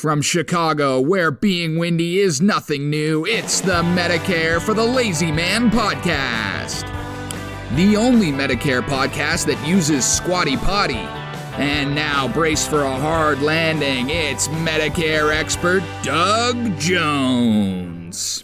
From Chicago, where being windy is nothing new, it's the Medicare for the Lazy Man podcast. The only Medicare podcast that uses Squatty Potty. And now, brace for a hard landing, it's Medicare expert Doug Jones.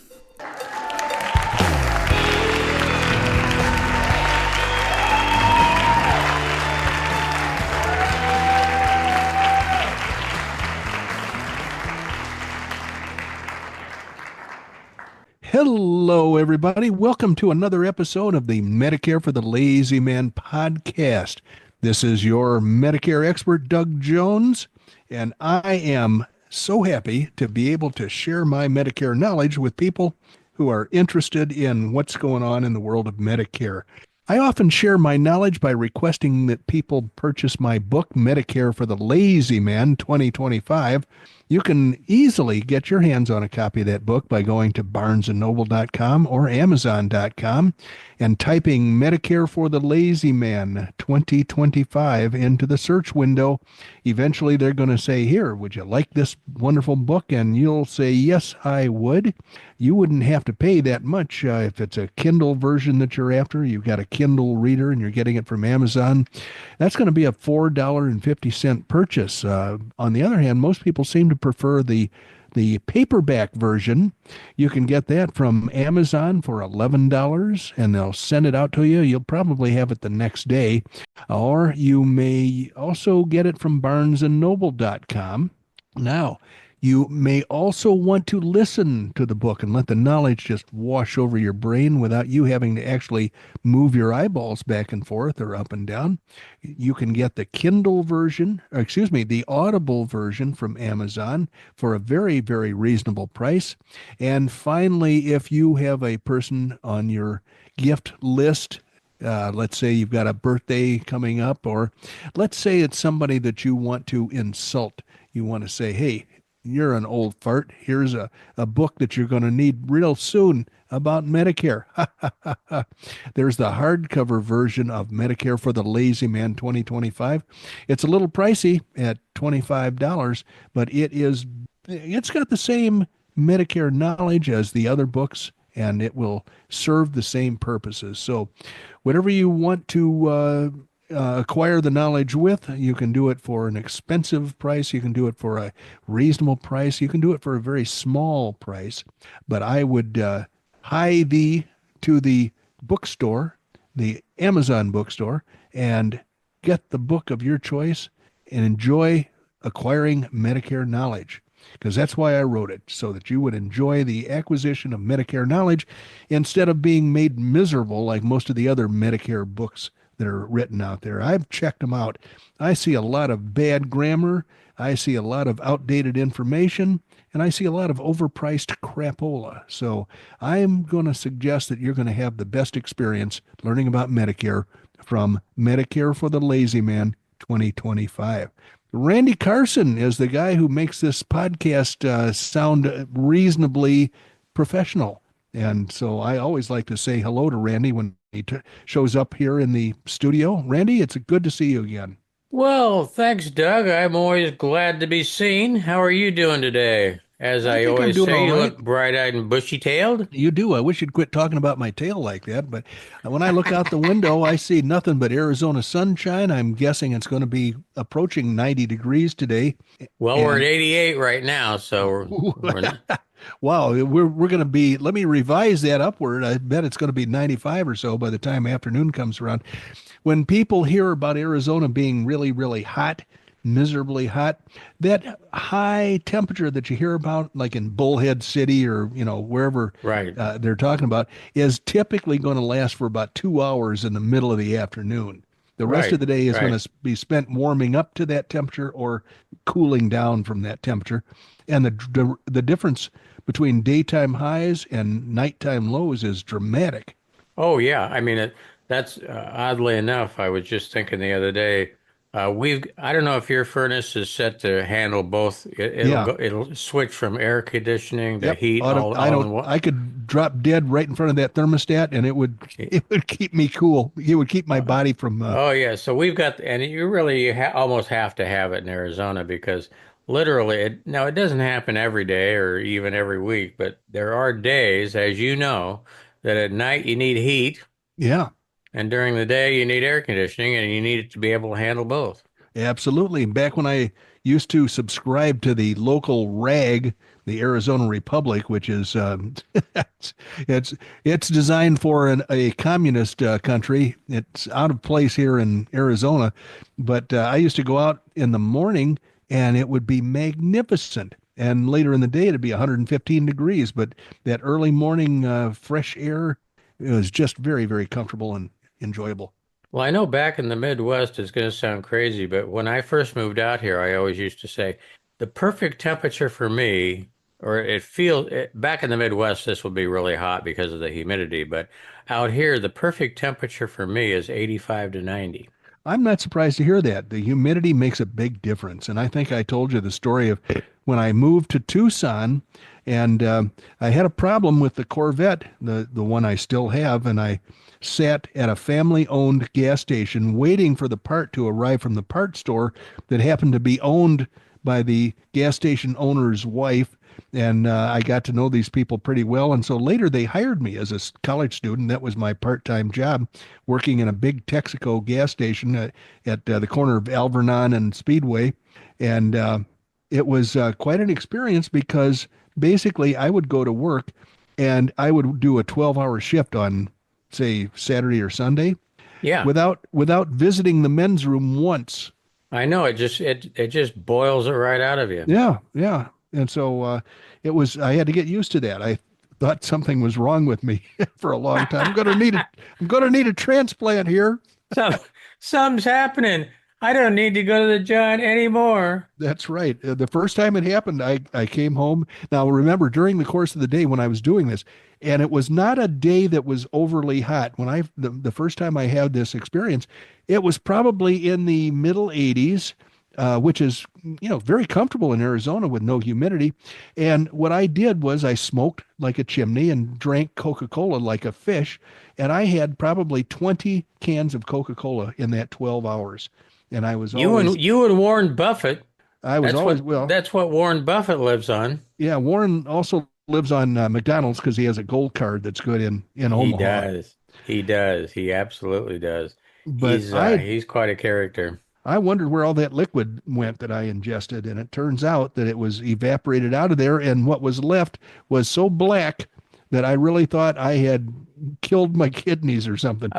Hello, everybody. Welcome to another episode of the Medicare for the Lazy Man podcast. This is your Medicare expert, Doug Jones, and I am so happy to be able to share my Medicare knowledge with people who are interested in what's going on in the world of Medicare. I often share my knowledge by requesting that people purchase my book, Medicare for the Lazy Man 2025. You can easily get your hands on a copy of that book by going to barnesandnoble.com or amazon.com and typing Medicare for the Lazy Man 2025 into the search window. Eventually, they're going to say, here, would you like this wonderful book? And you'll say, yes, I would. You wouldn't have to pay that much if it's a Kindle version that you're after. You've got a Kindle reader and you're getting it from Amazon. That's going to be a $4.50 purchase. On the other hand, most people seem to prefer the paperback version. You can get that from Amazon for $11 and they'll send it out to you. You'll probably have it the next day. Or you may also get it from barnesandnoble.com. Now, you may also want to listen to the book and let the knowledge just wash over your brain without you having to actually move your eyeballs back and forth or up and down. You can get the Kindle version, the Audible version from Amazon for a very, very reasonable price. And finally, if you have a person on your gift list, let's say you've got a birthday coming up, or let's say it's somebody that you want to insult. You want to say, hey, you're an old fart. Here's a book that you're going to need real soon about Medicare. There's the hardcover version of Medicare for the Lazy Man 2025. It's a little pricey at $25, but it's got the same Medicare knowledge as the other books, and it will serve the same purposes. So whatever you want to acquire the knowledge with, you can do it for an expensive price, you can do it for a reasonable price, you can do it for a very small price. But I would hie thee to the bookstore, the Amazon bookstore, and get the book of your choice and enjoy acquiring Medicare knowledge. Because that's why I wrote it, so that you would enjoy the acquisition of Medicare knowledge instead of being made miserable like most of the other Medicare books that are written out there. I've checked them out. I see a lot of bad grammar. I see a lot of outdated information, and I see a lot of overpriced crapola. So I'm going to suggest that you're going to have the best experience learning about Medicare from Medicare for the Lazy Man 2025. Randy Carson is the guy who makes this podcast sound reasonably professional. And so I always like to say hello to Randy when he shows up here in the studio. Randy, it's good to see you again. Well, thanks, Doug. I'm always glad to be seen. How are you doing today? As I think I'm always doing say, all you right. look bright-eyed and bushy-tailed. You do. I wish you'd quit talking about my tail like that. But when I look out the window, I see nothing but Arizona sunshine. I'm guessing it's going to be approaching 90 degrees today. Well, we're at 88 right now, so we're not. Wow, we're going to be, let me revise that upward. I bet it's going to be 95 or so by the time afternoon comes around. When people hear about Arizona being really, really hot, miserably hot, that high temperature that you hear about, like in Bullhead City or, wherever Right. they're talking about, is typically going to last for about 2 hours in the middle of the afternoon. The rest of the day is going to be spent warming up to that temperature or cooling down from that temperature. And the difference between daytime highs and nighttime lows is dramatic. Oh, yeah. I mean, that's oddly enough, I was just thinking the other day, I don't know if your furnace is set to handle both. It'll switch from air conditioning to heat all in one. I could drop dead right in front of that thermostat and it would keep me cool. It would keep my body from Oh, yeah. So we've got, and you really almost have to have it in Arizona because literally, now it doesn't happen every day or even every week, but there are days, as you know, that at night you need heat Yeah. and during the day you need air conditioning and you need it to be able to handle both. Absolutely. Back when I used to subscribe to the local rag, the Arizona Republic, which is it's it's it's designed for a communist country. It's out of place here in Arizona, but I used to go out in the morning and it would be magnificent. And later in the day, it'd be 115 degrees. But that early morning fresh air, it was just very, very comfortable and enjoyable. Well, I know back in the Midwest it's going to sound crazy, but when I first moved out here, I always used to say the perfect temperature for me, or back in the Midwest, this will be really hot because of the humidity, but out here, the perfect temperature for me is 85 to 90. I'm not surprised to hear that. The humidity makes a big difference. And I think I told you the story of when I moved to Tucson and I had a problem with the Corvette, the one I still have, and I sat at a family-owned gas station waiting for the part to arrive from the part store that happened to be owned by the gas station owner's wife. And I got to know these people pretty well. And so later they hired me as a college student. That was my part-time job, working in a big Texaco gas station at the corner of Alvernon and Speedway. And it was quite an experience because basically I would go to work and I would do a 12-hour shift on, say, Saturday or Sunday Yeah, without visiting the men's room once. I know it just boils it right out of you. Yeah, yeah. And so I had to get used to that. I thought something was wrong with me for a long time. I'm going to need a transplant here. Some, something's happening. I don't need to go to the John anymore. That's right. The first time it happened, I came home. Now, remember, during the course of the day when I was doing this, and it was not a day that was overly hot. The first time I had this experience, it was probably in the middle 80s, which is, very comfortable in Arizona with no humidity. And what I did was I smoked like a chimney and drank Coca-Cola like a fish. And I had probably 20 cans of Coca-Cola in that 12 hours. And You and Warren Buffett. I was That's always, what well, that's what Warren Buffett lives on. yeah, Warren also lives on McDonald's because he has a gold card that's good in He Omaha. does. He does. He absolutely does. But He's quite a character. I wondered where all that liquid went that I ingested, and it turns out that it was evaporated out of there, and what was left was so black that I really thought I had killed my kidneys or something.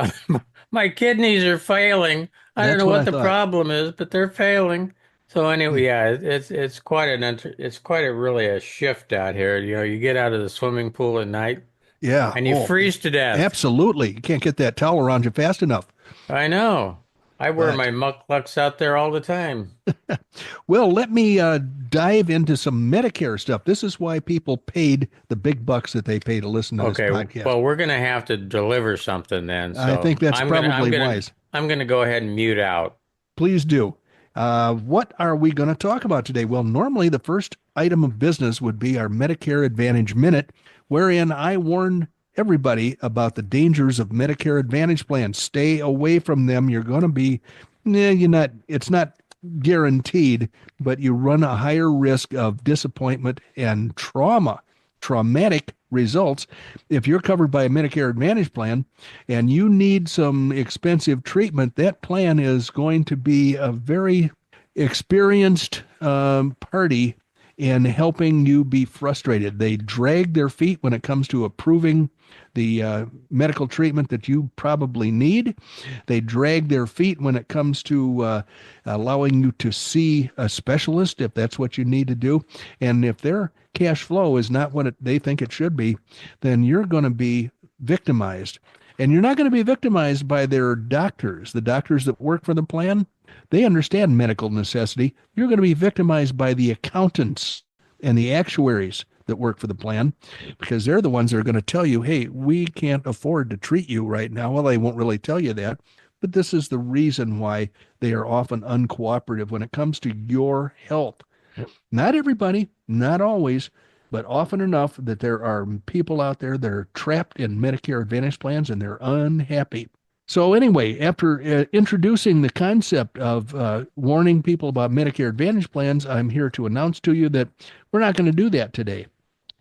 My kidneys are failing. I don't That's know what I what the thought. problem is, but they're failing. So anyway, yeah, it's quite a really a shift out here. You know, you get out of the swimming pool at night Yeah. and you Oh, freeze to death. absolutely. You can't get that towel around you fast enough. I know. I wear But my mucklucks out there all the time. well, let me dive into some Medicare stuff. This is why people paid the big bucks that they pay to listen to this Okay, podcast. well, we're gonna have to deliver something then. I So think that's probably wise. I'm gonna go ahead and mute out. Please do. What are we going to talk about today? Well, normally the first item of business would be our Medicare Advantage Minute, wherein I warn everybody about the dangers of Medicare Advantage plans. Stay away from them. You're going to be, it's not guaranteed, but you run a higher risk of disappointment and traumatic results. If you're covered by a Medicare Advantage plan and you need some expensive treatment, that plan is going to be a very experienced party in helping you be frustrated. They drag their feet when it comes to approving the medical treatment that you probably need. They drag their feet when it comes to allowing you to see a specialist if that's what you need to do. And if their cash flow is not what they think it should be, then you're going to be victimized. And you're not going to be victimized by their doctors, the doctors that work for the plan. They understand medical necessity. You're going to be victimized by the accountants and the actuaries that work for the plan, because they're the ones that are going to tell you, hey, we can't afford to treat you right now. Well, they won't really tell you that, but this is the reason why they are often uncooperative when it comes to your health. Not everybody, not always, but often enough that there are people out there that are trapped in Medicare Advantage plans and they're unhappy. So anyway, after introducing the concept of warning people about Medicare Advantage plans, I'm here to announce to you that we're not going to do that today.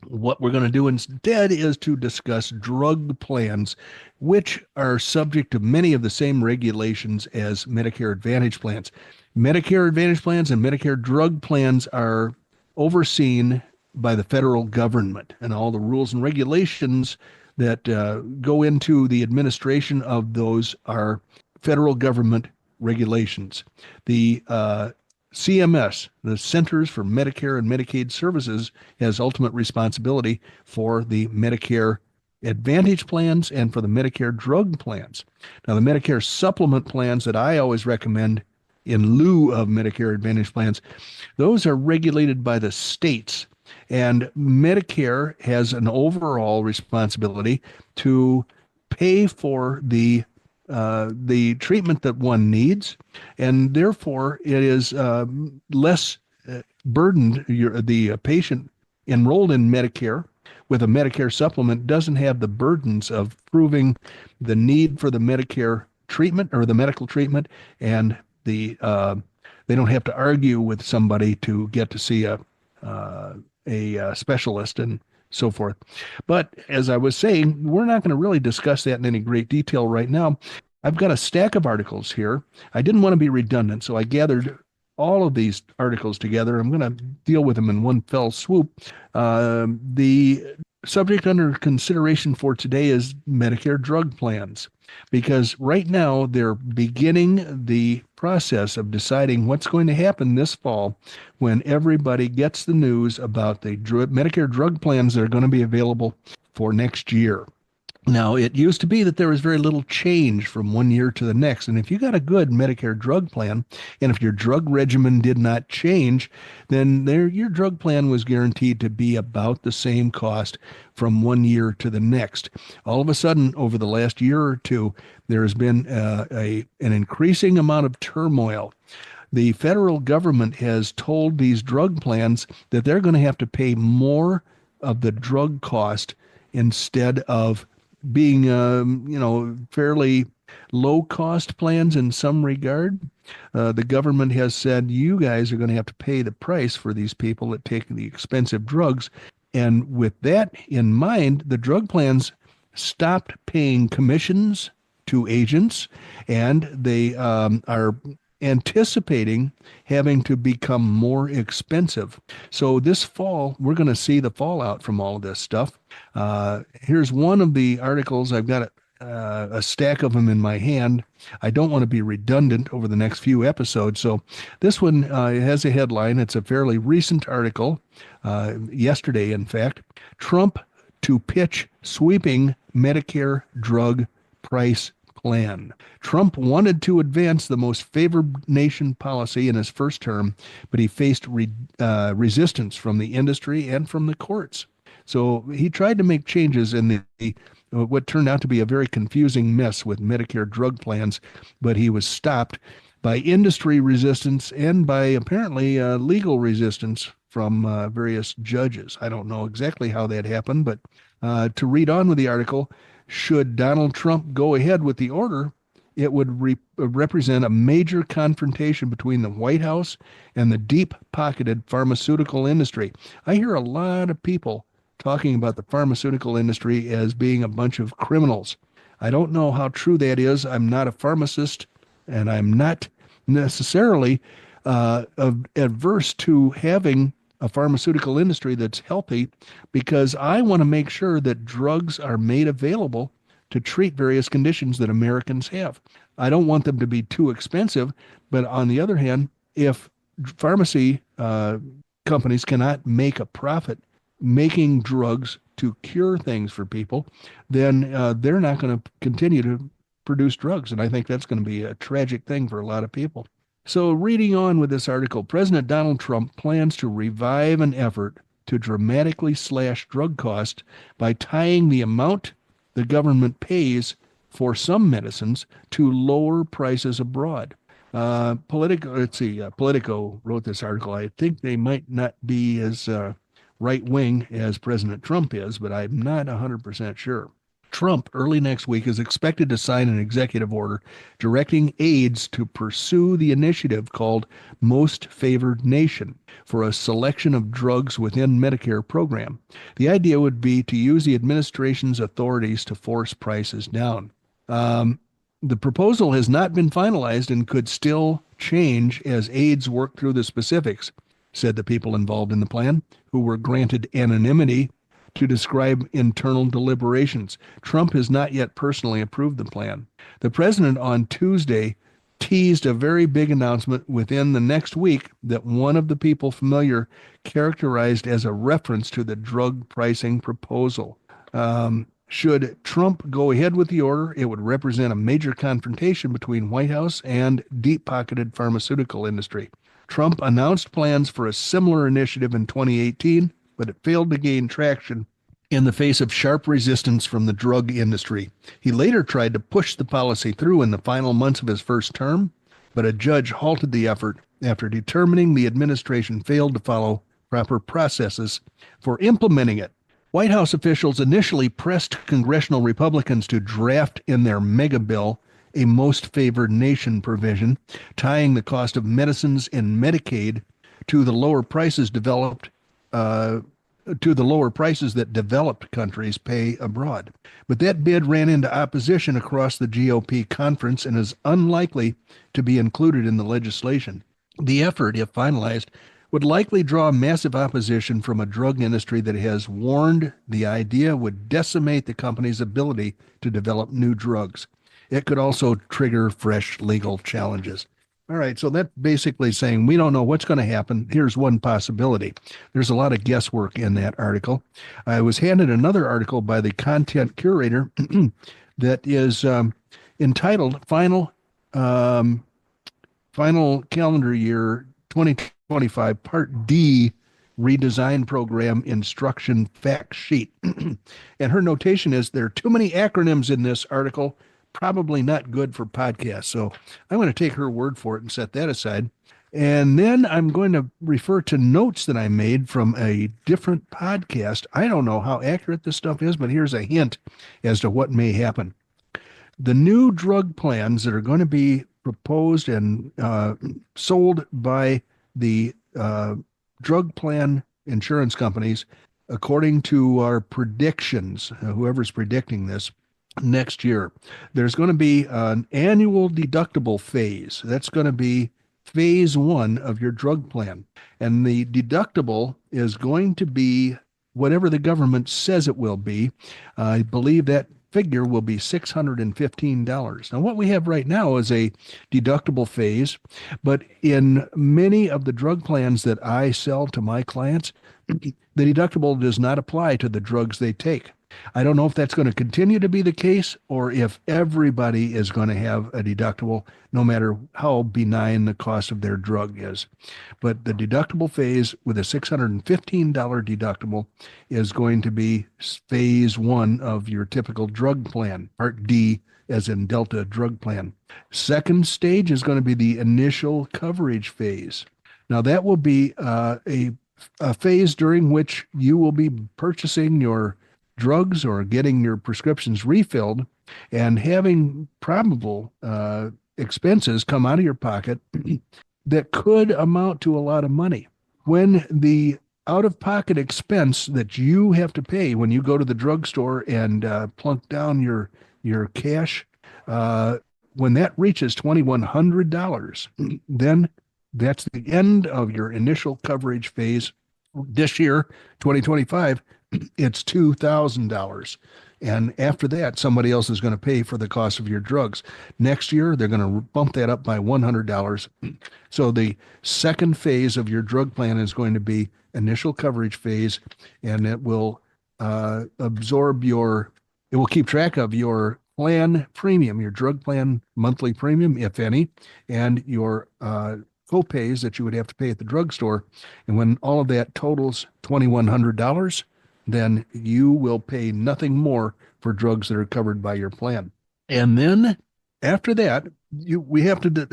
What we're going to do instead is to discuss drug plans, which are subject to many of the same regulations as Medicare Advantage plans. Medicare Advantage plans and Medicare drug plans are overseen by the federal government, and all the rules and regulations that go into the administration of those are federal government regulations. The CMS, the Centers for Medicare and Medicaid Services, has ultimate responsibility for the Medicare Advantage plans and for the Medicare drug plans. Now, the Medicare supplement plans that I always recommend in lieu of Medicare Advantage plans, those are regulated by the states. And Medicare has an overall responsibility to pay for the treatment that one needs, and therefore it is less burdened. The patient enrolled in Medicare with a Medicare supplement doesn't have the burdens of proving the need for the Medicare treatment or the medical treatment, and they don't have to argue with somebody to get to see a specialist and so forth. But as I was saying, we're not going to really discuss that in any great detail right now. I've got a stack of articles here. I didn't want to be redundant, so I gathered all of these articles together. I'm going to deal with them in one fell swoop. The subject under consideration for today is Medicare drug plans, because right now they're beginning the process of deciding what's going to happen this fall when everybody gets the news about the Medicare drug plans that are going to be available for next year. Now, it used to be that there was very little change from one year to the next. And if you got a good Medicare drug plan, and if your drug regimen did not change, then your drug plan was guaranteed to be about the same cost from one year to the next. All of a sudden, over the last year or two, there has been an increasing amount of turmoil. The federal government has told these drug plans that they're going to have to pay more of the drug cost instead of being, fairly low-cost plans in some regard. The government has said, you guys are going to have to pay the price for these people that take the expensive drugs. And with that in mind, the drug plans stopped paying commissions to agents, and they are anticipating having to become more expensive. So this fall, we're going to see the fallout from all of this stuff. Here's one of the articles. I've got a stack of them in my hand. I don't want to be redundant over the next few episodes. So this one has a headline. It's a fairly recent article, yesterday, in fact. Trump to pitch sweeping Medicare drug price plan. Trump wanted to advance the most favored nation policy in his first term, but he faced resistance from the industry and from the courts. So he tried to make changes in what turned out to be a very confusing mess with Medicare drug plans, but he was stopped by industry resistance and by apparently legal resistance from various judges. I don't know exactly how that happened, but to read on with the article, should Donald Trump go ahead with the order, it would represent a major confrontation between the White House and the deep-pocketed pharmaceutical industry. I hear a lot of people talking about the pharmaceutical industry as being a bunch of criminals. I don't know how true that is. I'm not a pharmacist, and I'm not necessarily adverse to having a pharmaceutical industry that's healthy, because I want to make sure that drugs are made available to treat various conditions that Americans have. I don't want them to be too expensive, but on the other hand, if pharmacy companies cannot make a profit making drugs to cure things for people, then they're not going to continue to produce drugs. And I think that's going to be a tragic thing for a lot of people. So reading on with this article, President Donald Trump plans to revive an effort to dramatically slash drug costs by tying the amount the government pays for some medicines to lower prices abroad. Politico wrote this article. I think they might not be as right-wing as President Trump is, but I'm not 100% sure. Trump, early next week, is expected to sign an executive order directing aides to pursue the initiative called Most Favored Nation for a selection of drugs within Medicare program. The idea would be to use the administration's authorities to force prices down. The proposal has not been finalized and could still change as aides work through the specifics, said the people involved in the plan, who were granted anonymity to describe internal deliberations. Trump has not yet personally approved the plan. The president on Tuesday teased a very big announcement within the next week that one of the people familiar characterized as a reference to the drug pricing proposal. Should Trump go ahead with the order, it would represent a major confrontation between White House and deep-pocketed pharmaceutical industry. Trump announced plans for a similar initiative in 2018, but it failed to gain traction in the face of sharp resistance from the drug industry. He later tried to push the policy through in the final months of his first term, but a judge halted the effort after determining the administration failed to follow proper processes for implementing it. White House officials initially pressed congressional Republicans to draft in their mega bill a most favored nation provision, tying the cost of medicines and Medicaid to the lower prices that developed countries pay abroad. But that bid ran into opposition across the GOP conference and is unlikely to be included in the legislation. The effort, if finalized, would likely draw massive opposition from a drug industry that has warned the idea would decimate the company's ability to develop new drugs. It could also trigger fresh legal challenges. All right, so that's basically saying we don't know what's going to happen. Here's one possibility. There's a lot of guesswork in that article. I was handed another article by the content curator that is entitled Final Calendar Year 2025 Part D Redesign Program Instruction Fact Sheet. And her notation is there are too many acronyms in this article, probably not good for podcasts. So I'm going to take her word for it and set that aside. And then I'm going to refer to notes that I made from a different podcast. I don't know how accurate this stuff is, but here's a hint as to what may happen. The new drug plans that are going to be proposed and sold by the drug plan insurance companies, according to our predictions, whoever's predicting this, next year, there's going to be an annual deductible phase. That's going to be phase one of your drug plan. And the deductible is going to be whatever the government says it will be. I believe that figure will be $615. Now, what we have right now is a deductible phase, but in many of the drug plans that I sell to my clients, the deductible does not apply to the drugs they take. I don't know if that's going to continue to be the case or if everybody is going to have a deductible, no matter how benign the cost of their drug is. But the deductible phase with a $615 deductible is going to be phase one of your typical drug plan, Part D, as in Delta drug plan. Second stage is going to be the initial coverage phase. Now, that will be a phase during which you will be purchasing your drugs or getting your prescriptions refilled and having probable expenses come out of your pocket that could amount to a lot of money. When the out-of-pocket expense that you have to pay when you go to the drugstore and plunk down your cash, when that reaches $2,100, then that's the end of your initial coverage phase. This year, 2025, it's $2,000. And after that, somebody else is going to pay for the cost of your drugs. Next year, they're going to bump that up by $100. So the second phase of your drug plan is going to be initial coverage phase, and it will it will keep track of your plan premium, your drug plan monthly premium, if any, and your co-pays that you would have to pay at the drugstore. And when all of that totals $2,100, then you will pay nothing more for drugs that are covered by your plan. And then after that, we have to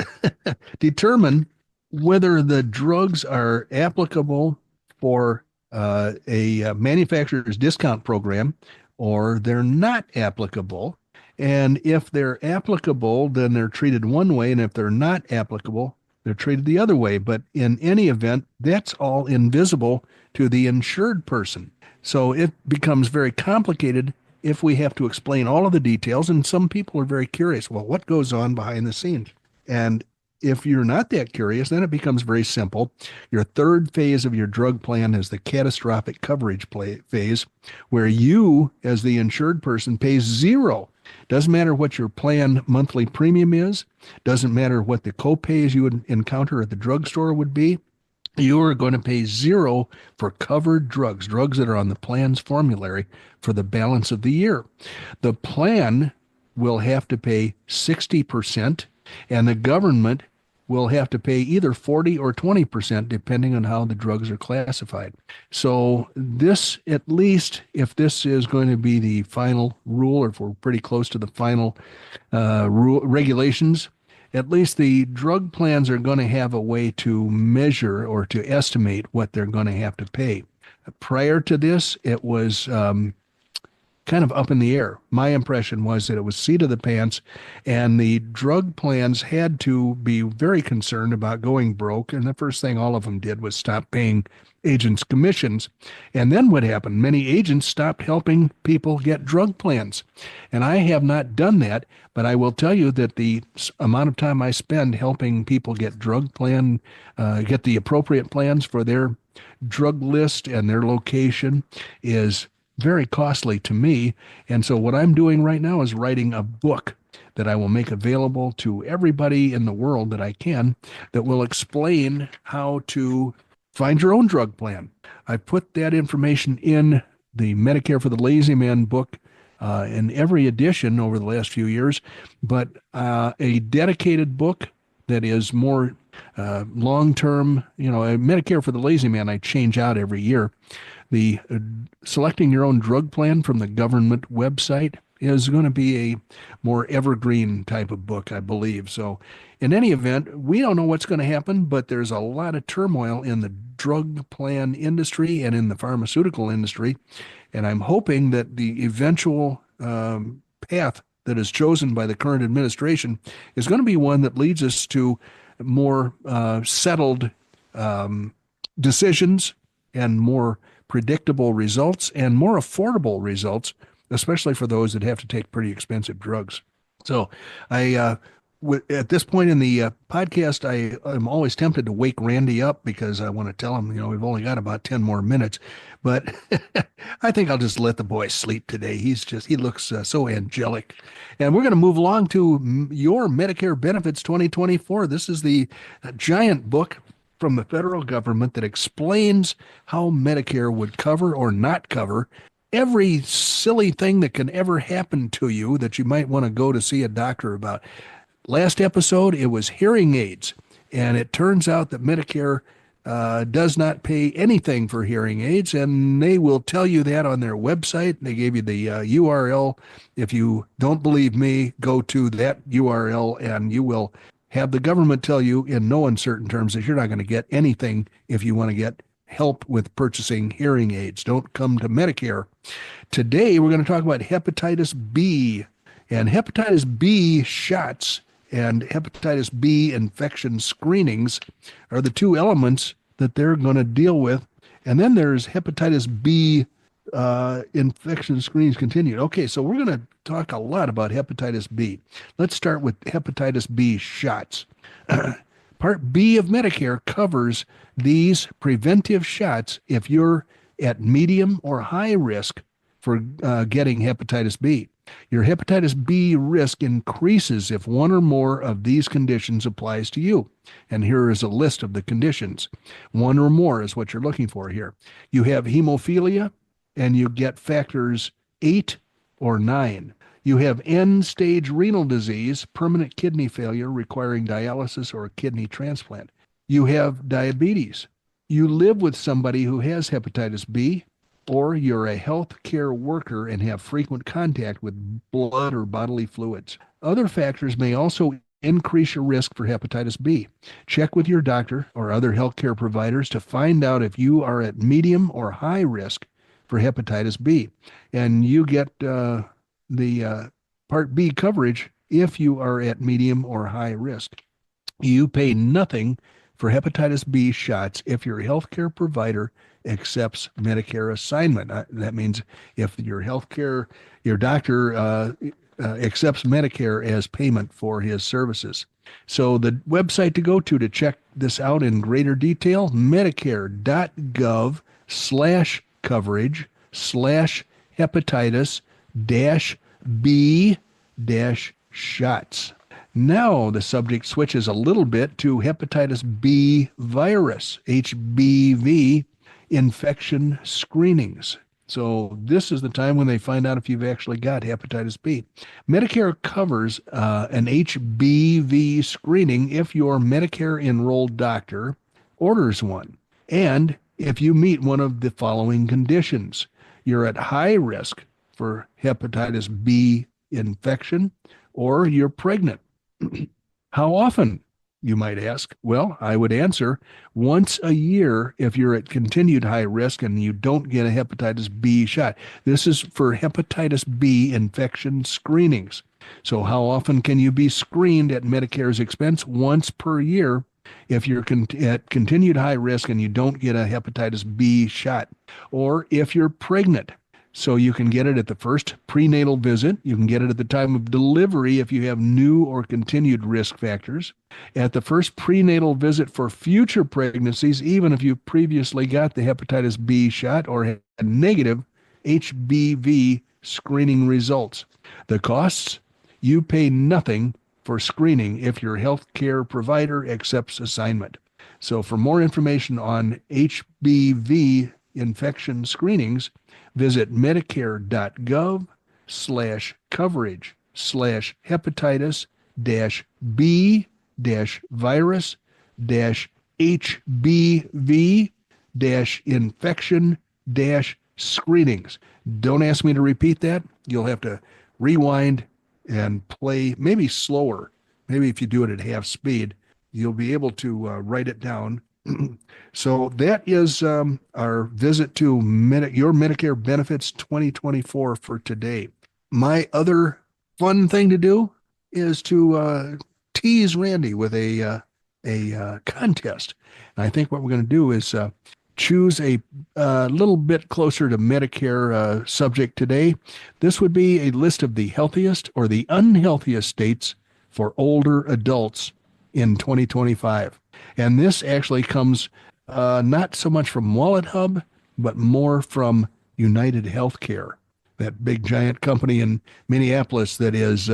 determine whether the drugs are applicable for a manufacturer's discount program, or they're not applicable. And if they're applicable, then they're treated one way. And if they're not applicable, they're treated the other way. But in any event, that's all invisible to the insured person. So it becomes very complicated if we have to explain all of the details. And some people are very curious, well, what goes on behind the scenes? And if you're not that curious, then it becomes very simple. Your third phase of your drug plan is the catastrophic coverage phase, where you, as the insured person, pays zero. Doesn't matter what your plan monthly premium is. Doesn't matter what the copays you would encounter at the drugstore would be. You are going to pay zero for covered drugs, drugs that are on the plan's formulary for the balance of the year. The plan will have to pay 60%, and the government will have to pay either 40 or 20%, depending on how the drugs are classified. So this, at least if this is going to be the final rule, or if we're pretty close to the final regulations, at least the drug plans are going to have a way to measure or to estimate what they're going to have to pay. Prior to this, it was kind of up in the air. My impression was that it was seat of the pants, and the drug plans had to be very concerned about going broke. And the first thing all of them did was stop paying agents commissions. And then what happened? Many agents stopped helping people get drug plans. And I have not done that, but I will tell you that the amount of time I spend helping people get drug plan, get the appropriate plans for their drug list and their location is very costly to me. And so what I'm doing right now is writing a book that I will make available to everybody in the world that I can, that will explain how to find your own drug plan. I put that information in the Medicare for the Lazy Man book in every edition over the last few years, but a dedicated book that is more long-term, Medicare for the Lazy Man, I change out every year. The selecting your own drug plan from the government website is going to be a more evergreen type of book, I believe. So in any event, we don't know what's going to happen, but there's a lot of turmoil in the drug plan industry and in the pharmaceutical industry. And I'm hoping that the eventual path that is chosen by the current administration is going to be one that leads us to more settled decisions and more predictable results and more affordable results, especially for those that have to take pretty expensive drugs. So at this point in the podcast, I'm always tempted to wake Randy up because I want to tell him, we've only got about 10 more minutes, but I think I'll just let the boy sleep today. He looks so angelic. And we're going to move along to your Medicare Benefits 2024. This is the giant book from the federal government that explains how Medicare would cover or not cover every silly thing that can ever happen to you that you might want to go to see a doctor about. Last episode, it was hearing aids, and it turns out that Medicare does not pay anything for hearing aids, and they will tell you that on their website. They gave you the URL. If you don't believe me, go to that URL, and you will have the government tell you in no uncertain terms that you're not going to get anything if you want to get help with purchasing hearing aids. Don't come to Medicare. Today, we're going to talk about hepatitis B. And hepatitis B shots and hepatitis B infection screenings are the two elements that they're going to deal with. And then there's hepatitis B infection screenings continued. Okay, so we're going to talk a lot about hepatitis B. Let's start with hepatitis B shots. Part B of Medicare covers these preventive shots if you're at medium or high risk for getting hepatitis B. Your hepatitis B risk increases if one or more of these conditions applies to you. And here is a list of the conditions. One or more is what you're looking for here. You have hemophilia, and you get factors 8 or 9. You have end-stage renal disease, permanent kidney failure requiring dialysis or a kidney transplant. You have diabetes. You live with somebody who has hepatitis B, or you're a health care worker and have frequent contact with blood or bodily fluids. Other factors may also increase your risk for hepatitis B. Check with your doctor or other healthcare providers to find out if you are at medium or high risk for hepatitis B. And you get the Part B coverage if you are at medium or high risk. You pay nothing for hepatitis B shots if your healthcare provider accepts Medicare assignment. That means if your doctor accepts Medicare as payment for his services. So the website to go to check this out in greater detail, medicare.gov/coverage/hepatitis-B-shots. Now the subject switches a little bit to hepatitis B virus, HBV, infection screenings. So this is the time when they find out if you've actually got hepatitis B. Medicare covers an HBV screening if your Medicare enrolled doctor orders one. And if you meet one of the following conditions, you're at high risk for hepatitis B infection, or you're pregnant. How often, you might ask? Well, I would answer once a year if you're at continued high risk and you don't get a hepatitis B shot. This is for hepatitis B infection screenings. So how often can you be screened at Medicare's expense? Once per year if you're at continued high risk and you don't get a hepatitis B shot, or if you're pregnant. So you can get it at the first prenatal visit. You can get it at the time of delivery if you have new or continued risk factors. At the first prenatal visit for future pregnancies, even if you previously got the hepatitis B shot or had negative HBV screening results. The costs, you pay nothing for screening if your healthcare provider accepts assignment. So for more information on HBV infection screenings, visit medicare.gov/coverage/hepatitis-B-virus-infection-screenings. Don't ask me to repeat that. You'll have to rewind and play maybe slower. Maybe if you do it at half speed, you'll be able to write it down. So that is our visit to your Medicare Benefits 2024 for today. My other fun thing to do is to tease Randy with a contest. And I think what we're going to do is choose a little bit closer to Medicare subject today. This would be a list of the healthiest or the unhealthiest states for older adults in 2025. And this actually comes not so much from Wallet Hub, but more from United Healthcare, that big giant company in Minneapolis that is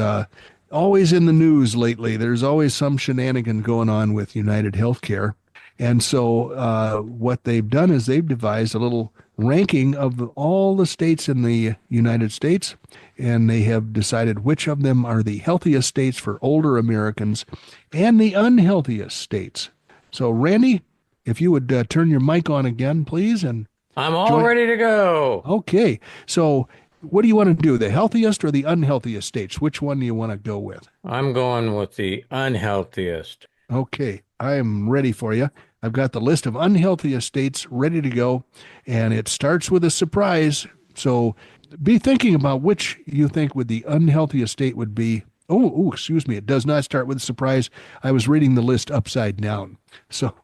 always in the news lately. There's always some shenanigan going on with United Healthcare. And so what they've done is they've devised a little ranking of all the states in the United States, and they have decided which of them are the healthiest states for older Americans and the unhealthiest states. So, Randy, if you would turn your mic on again, please. And I'm all ready to go. Okay. So what do you want to do, the healthiest or the unhealthiest states? Which one do you want to go with? I'm going with the unhealthiest. Okay. I am ready for you. I've got the list of unhealthiest states ready to go, and it starts with a surprise. So be thinking about which you think would the unhealthiest state would be. Oh, excuse me. It does not start with a surprise. I was reading the list upside down. So,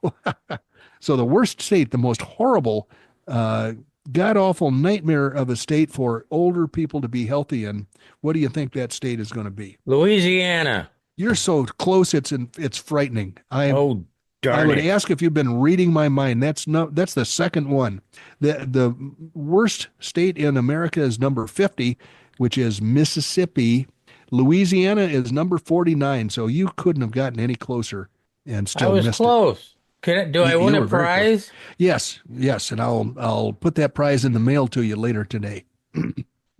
so the worst state, the most horrible, god-awful nightmare of a state for older people to be healthy in, what do you think that state is going to be? Louisiana. You're so close, it's frightening. Oh, darn I would it. ask if you've been reading my mind. That's the second one. The worst state in America is number 50, which is Mississippi. Louisiana is number 49, so you couldn't have gotten any closer and still missed it. I was close. Do I win a prize? Yes, and I'll put that prize in the mail to you later today.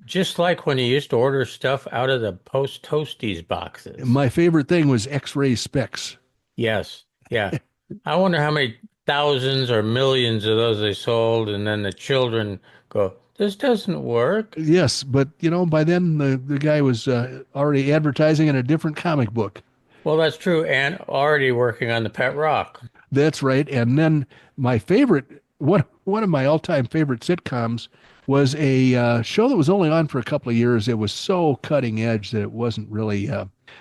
Just like when you used to order stuff out of the Post Toasties boxes. My favorite thing was X-ray specs. Yes, yeah. I wonder how many thousands or millions of those they sold, and then the children go, this doesn't work. Yes, but by then the guy was already advertising in a different comic book. Well, that's true, and already working on the Pet Rock. That's right. And then my favorite one of my all-time favorite sitcoms was a show that was only on for a couple of years. It was so cutting edge that it wasn't really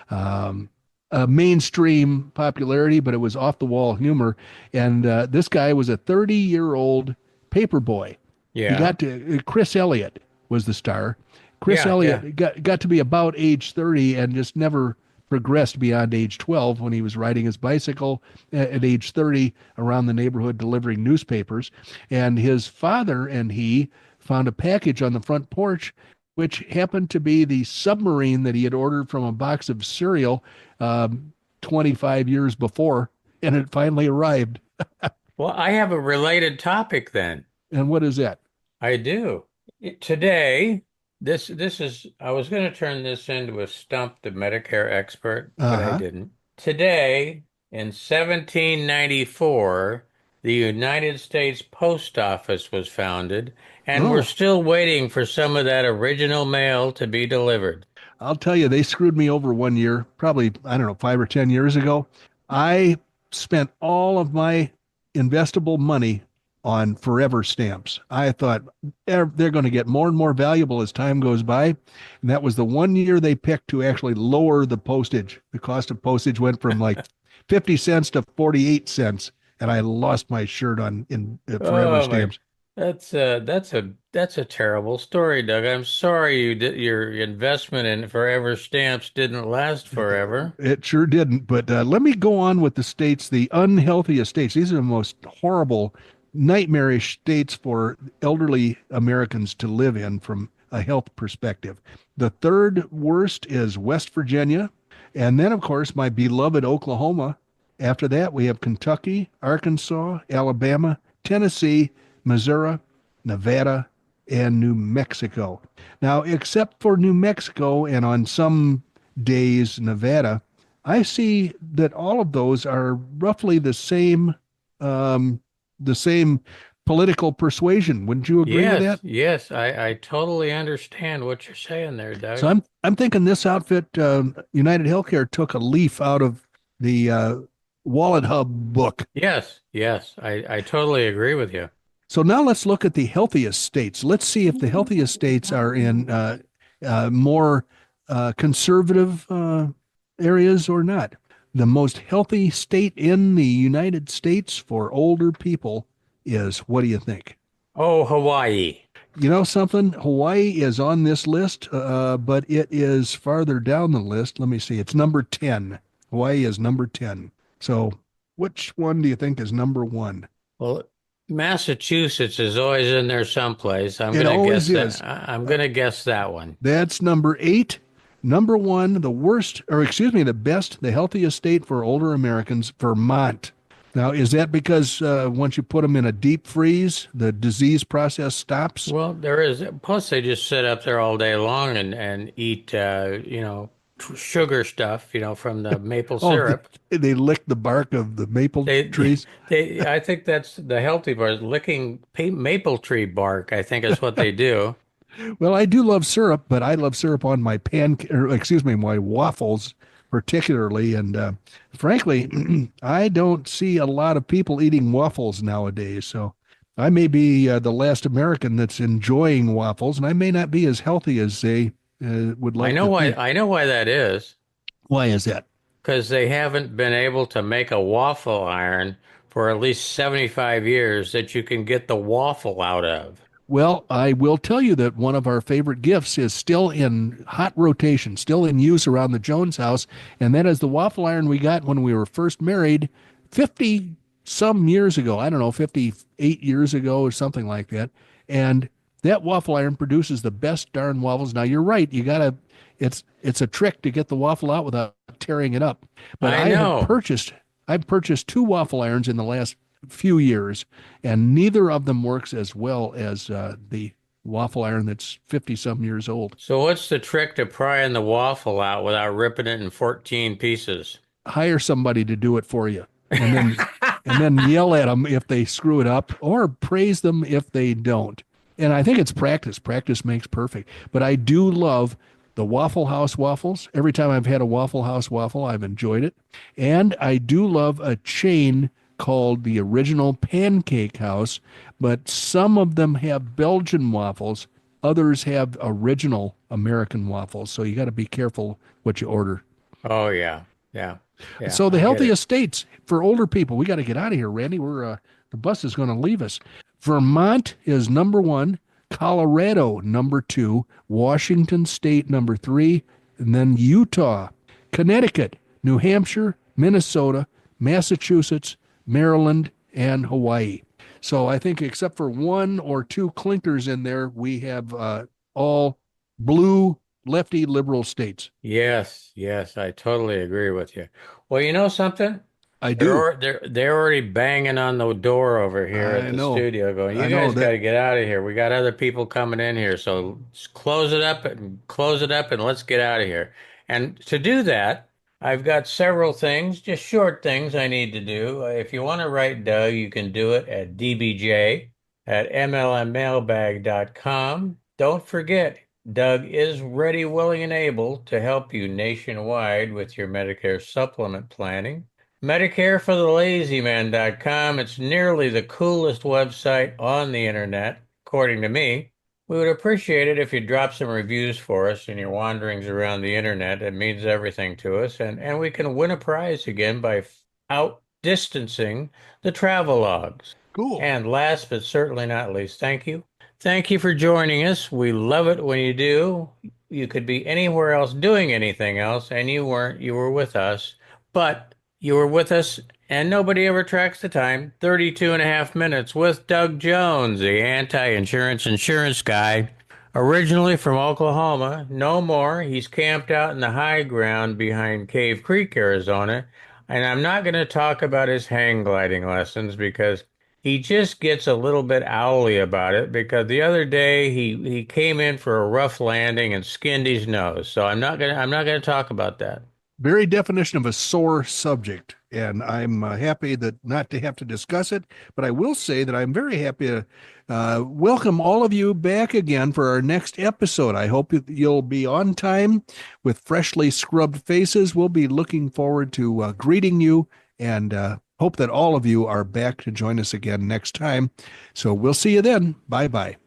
um, a mainstream popularity, but it was off-the-wall humor. And this guy was a 30-year-old paper boy. He Yeah. got to Chris Elliott was the star. Chris Yeah. Yeah. Elliott got to be about age 30 and just never progressed beyond age 12 when he was riding his bicycle at age 30 around the neighborhood delivering newspapers. And his father and he found a package on the front porch, which happened to be the submarine that he had ordered from a box of cereal 25 years before. And it finally arrived. Well, I have a related topic then. And what is that? I do. Today, this is I was going to turn this into a stump the Medicare expert, but I Uh-huh. didn't. Today, in 1794, the United States Post Office was founded, and we're Oh, still waiting for some of that original mail to be delivered. I'll tell you, they screwed me over one year, probably, I don't know, 5 or 10 years ago. I spent all of my investable money on forever stamps. I thought they're going to get more and more valuable as time goes by. And that was the one year they picked to actually lower the postage. The cost of postage went from like 50 cents to 48 cents. And I lost my shirt on in forever Oh my, stamps. that's a terrible story, Doug. I'm sorry your investment in forever stamps didn't last forever. It sure didn't. But let me go on with the states, the unhealthiest states. These are the most horrible, nightmarish states for elderly Americans to live in from a health perspective. The third worst is West Virginia. And then, of course, my beloved Oklahoma. After that, we have Kentucky, Arkansas, Alabama, Tennessee, Missouri, Nevada, and New Mexico. Now, except for New Mexico and on some days, Nevada, I see that all of those are roughly um, the same political persuasion. Wouldn't you agree with Yes, that? yes, I totally understand what you're saying there, So Doug. I'm thinking this outfit, United Healthcare, took a leaf out of the Wallet Hub book. Yes, yes, I totally agree with you. So now let's look at the healthiest states. Let's see if the healthiest states are in more conservative areas or not. The most healthy state in the United States for older people is, what do you think? Oh, Hawaii. You know something? Hawaii is on this list, but it is farther down the list. Let me see. It's number 10. Hawaii is number 10. So which one do you think is number one? Well, Massachusetts is always in there someplace. It always is. I'm gonna guess that one. That's number 8. Number one, the worst, or excuse me, the best, the healthiest state for older Americans, Vermont. Now, is that because once you put them in a deep freeze, the disease process stops? Well, there is. Plus, they just sit up there all day long and eat, sugar stuff, from the maple Oh, syrup. they lick the bark of the maple They, trees. I think that's the healthy part. Licking maple tree bark, I think is what they do. Well, I do love syrup, but I love syrup on my my waffles particularly. And frankly, I don't see a lot of people eating waffles nowadays. So I may be the last American that's enjoying waffles, and I may not be as healthy as they would I like know to why. think. I know why that is. Why is that? Because they haven't been able to make a waffle iron for at least 75 years that you can get the waffle out of. Well, I will tell you that one of our favorite gifts is still in hot rotation, still in use around the Jones house, and that is the waffle iron we got when we were first married 50 some years ago. I don't know, 58 years ago or something like that. And that waffle iron produces the best darn waffles. Now you're right, it's a trick to get the waffle out without tearing it up. But I know. I've purchased 2 waffle irons in the last few years, and neither of them works as well as the waffle iron that's 50 some years old. So what's the trick to prying the waffle out without ripping it in 14 pieces? Hire somebody to do it for you, and then yell at them if they screw it up, or praise them if they don't. And I think it's practice. Practice makes perfect. But I do love the Waffle House waffles. Every time I've had a Waffle House waffle, I've enjoyed it. And I do love a chain called the Original Pancake House, but some of them have Belgian waffles. Others have original American waffles. So you got to be careful what you order. Oh yeah, yeah, yeah. So the I get it. healthiest states for older people. We got to get out of here, Randy. We're the bus is going to leave us. Vermont is number 1, Colorado number 2, Washington State number 3, and then Utah, Connecticut, New Hampshire, Minnesota, Massachusetts, Maryland, and Hawaii. So I think except for 1 or 2 clinkers in there, we have all blue lefty liberal states. Yes, yes, I totally agree with you. Well, you know something? I do. They're already banging on the door over here at I the know. studio going, I you know guys got that. to get out of here. We got other people coming in here. So close it up and let's get out of here. And to do that, I've got several things, just short things I need to do. If you want to write Doug, you can do it at dbj@mlmmailbag.com. Don't forget, Doug is ready, willing, and able to help you nationwide with your Medicare supplement planning. Medicareforthelazyman.com. It's nearly the coolest website on the internet, according to me. We would appreciate it if you drop some reviews for us in your wanderings around the internet. It means everything to us. And we can win a prize again by outdistancing the travel logs. Cool. And last but certainly not least, thank you. Thank you for joining us. We love it when you do. You could be anywhere else doing anything else, and you weren't. You were with us. But you were with us, and nobody ever tracks the time. 32 and a half minutes with Doug Jones, the anti-insurance insurance guy, originally from Oklahoma. No more. He's camped out in the high ground behind Cave Creek, Arizona. And I'm not going to talk about his hang gliding lessons because he just gets a little bit owly about it because the other day he came in for a rough landing and skinned his nose. So I'm not gonna talk about that. Very definition of a sore subject, and I'm happy that not to have to discuss it. But I will say that I'm very happy to welcome all of you back again for our next episode. I hope you'll be on time with freshly scrubbed faces. We'll be looking forward to greeting you and hope that all of you are back to join us again next time. So we'll see you then. Bye bye.